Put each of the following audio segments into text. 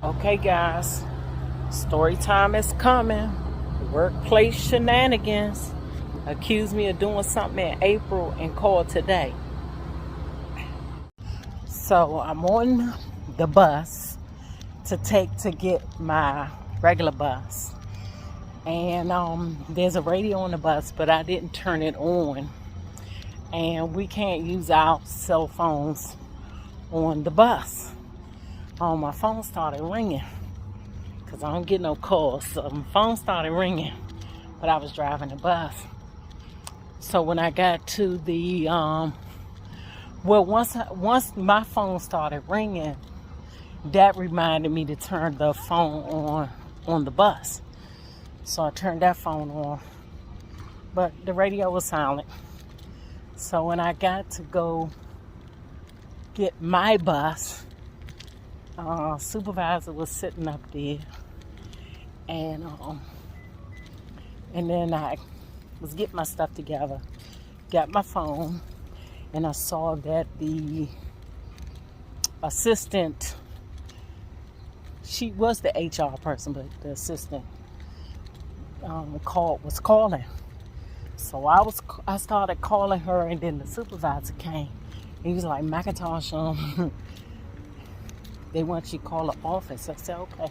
Okay, guys, story time is coming. Workplace shenanigans. Accused me of doing something in April and called today. So I'm on the bus to get my regular bus, and there's a radio on the bus, but I didn't turn it on, and we can't use our cell phones on the bus. My phone started ringing because I don't get no calls. So my phone started ringing, but I was driving the bus. So when I got to the, once my phone started ringing, that reminded me to turn the phone on the bus. So I turned that phone on, but the radio was silent. So when I got to go get my bus, supervisor was sitting up there, and then I was getting my stuff together, got my phone, and I saw that the assistant, she was the HR person, but the assistant was calling. So I started calling her, and then the supervisor came. He was like, "McIntosh, they want you to call the office." I said, "Okay."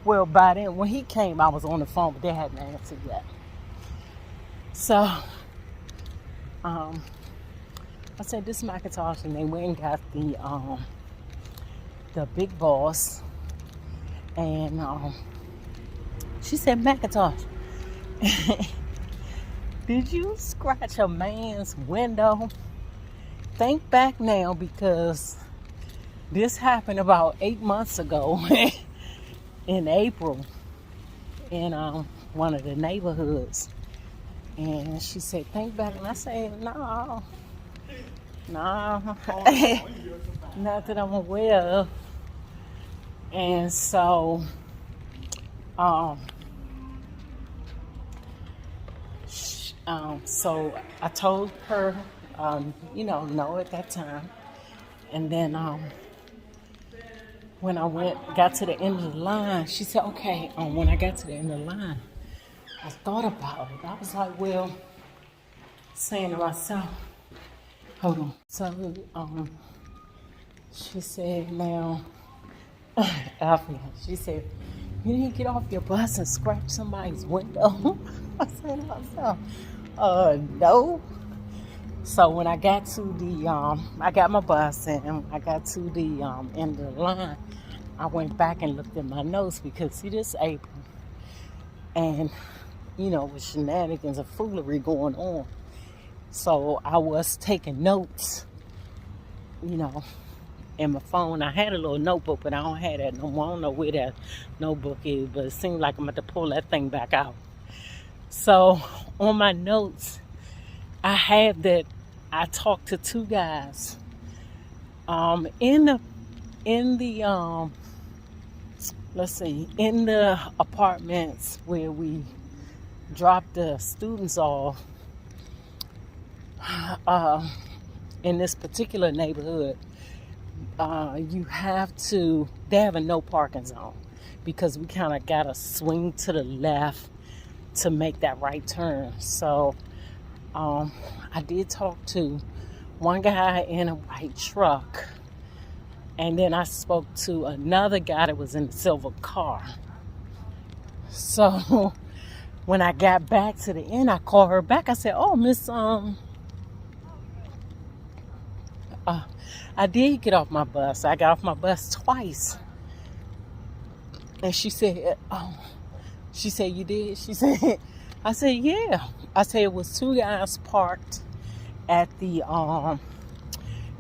Well, by then, when he came, I was on the phone, but they hadn't answered yet. So, I said, "This is McIntosh," and they went and got the big boss, and she said, "McIntosh, did you scratch a man's window? Think back now, because this happened about 8 months ago in April in one of the neighborhoods." And she said, "Think back." And I said, no, not that I'm aware of. And so so I told her, no at that time. And then when I got to the end of the line, she said, "Okay." When I got to the end of the line, I thought about it. I was like, well, saying to myself, hold on. So she said, now, she said, "You didn't get off your bus and scratch somebody's window?" I said to myself, no. So when I got to the, I got my bus, and I got to the end of the line, I went back and looked at my notes, because see, this April, and with shenanigans and foolery going on. So I was taking notes, in my phone. I had a little notebook, but I don't have that no more. I don't know where that notebook is, but it seems like I'm going to pull that thing back out. So on my notes, I have that I talked to two guys in the apartments where we dropped the students off in this particular neighborhood. They have a no parking zone, because we kind of got to swing to the left to make that right turn. So I did talk to one guy in a white truck, and then I spoke to another guy that was in a silver car. So when I got back to the end, I called her back. I said, "Oh, Miss, I did get off my bus. I got off my bus twice." And she said, "Oh," she said, "You did?" She said, I said, "Yeah." I said, "It was two guys parked at the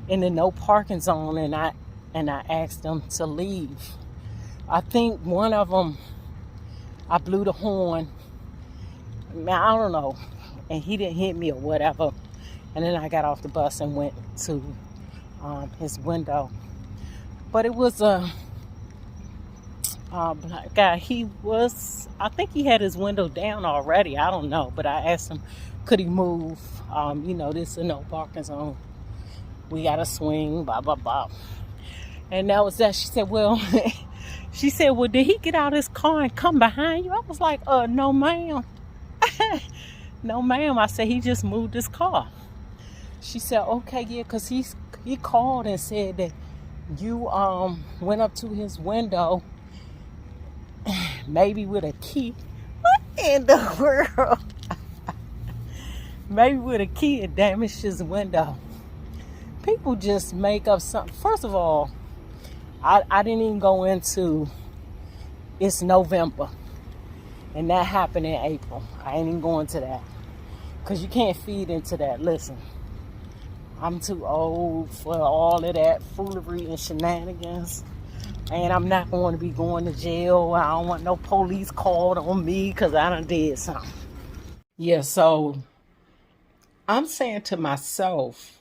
in the no parking zone, and I asked them to leave. I think one of them, I blew the horn. I don't know, and he didn't hit me or whatever. And then I got off the bus and went to his window. But it was a black guy. I think he had his window down already. I don't know, but I asked him, could he move? This is a no parking zone. We got to swing, blah, blah, blah. And that was that. She said, well, She said, well, did he get out of his car and come behind you? I was like, no, ma'am. No, ma'am. I said, he just moved his car. She said, okay, yeah, because he called and said that you went up to his window, maybe with a key. What in the world? Maybe with a key and damaged his window. People just make up something. First of all, I didn't even go into it's November. And that happened in April. I ain't even going to that. Because you can't feed into that. Listen, I'm too old for all of that foolery and shenanigans. And I'm not going to be going to jail. I don't want no police called on me because I done did something. Yeah, so I'm saying to myself,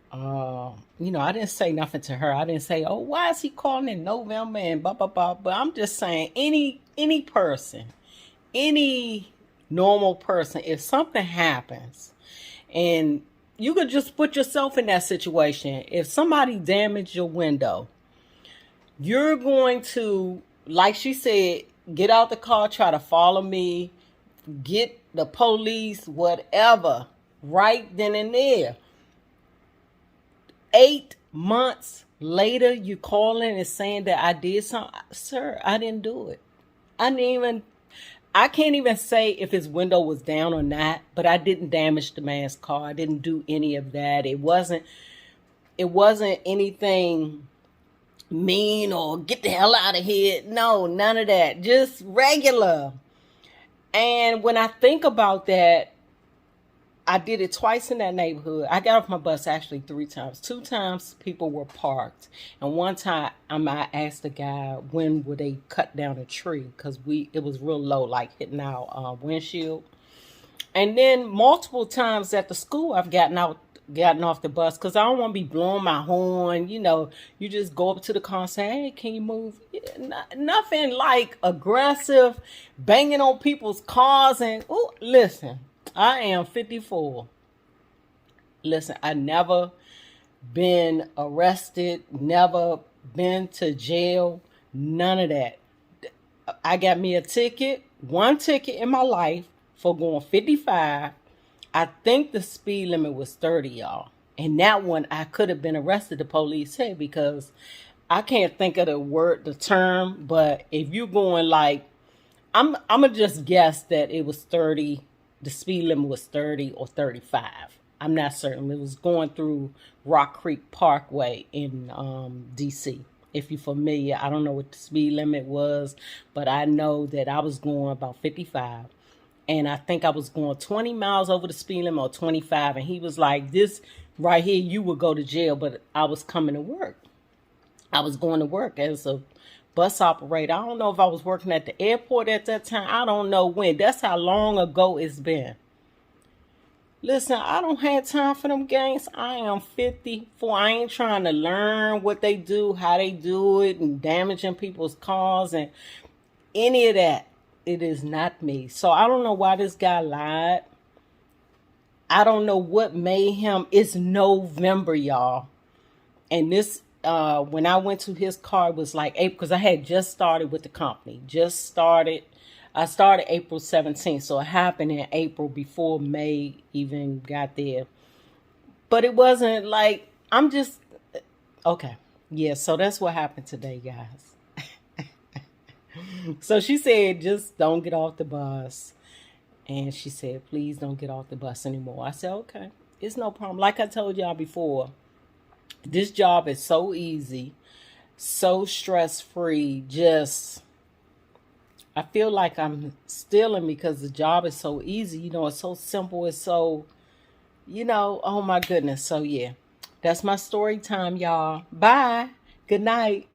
I didn't say nothing to her. I didn't say, oh, why is he calling in November and blah, blah, blah. But I'm just saying any person, any normal person, if something happens and you could just put yourself in that situation. If somebody damaged your window, you're going to, like she said, get out the car, try to follow me, get the police, whatever, right then and there. 8 months later, you calling and saying that I did something. Sir, I didn't do it. I can't even say if his window was down or not, but I didn't damage the man's car. I didn't do any of that. It wasn't anything mean or get the hell out of here. No, none of that. Just regular. And when I think about that, I did it twice in that neighborhood. I got off my bus actually 3 times. 2 times people were parked. And one time I asked the guy when would they cut down a tree because it was real low, like hitting our windshield. And then multiple times at the school I've gotten off the bus because I don't want to be blowing my horn. You just go up to the car and say, hey, can you move? Nothing like aggressive, banging on people's cars. And listen, I am 54. Listen, I never been arrested, never been to jail, none of that. I got me a ticket, 1 ticket in my life for going 55. I think the speed limit was 30, y'all. And that one, I could have been arrested, the police said, because I can't think of the term, but if you're going like, I'm going to just guess that it was 30. The speed limit was 30 or 35. I'm not certain. It was going through Rock Creek Parkway in D.C. If you're familiar, I don't know what the speed limit was, but I know that I was going about 55. And I think I was going 20 miles over the speed limit or 25. And he was like, this right here, you would go to jail. But I was coming to work. I was going to work as a bus operator. I don't know if I was working at the airport at that time. I don't know when. That's how long ago it's been. Listen, I don't have time for them games. I am 54. I ain't trying to learn what they do, how they do it, and damaging people's cars and any of that. It is not me. So I don't know why this guy lied. I don't know what made him. It's November, y'all. And this, when I went to his car, it was like April, because I had just started with the company. I started April 17th. So it happened in April before May even got there. But it wasn't like, okay. Yeah, so that's what happened today, guys. So she said, just don't get off the bus. And she said, please don't get off the bus anymore. I said, okay, it's no problem. Like I told y'all before, this job is so easy, so stress-free. I feel like I'm stealing because the job is so easy. It's so simple. It's so, oh my goodness. So yeah, that's my story time, y'all. Bye. Good night.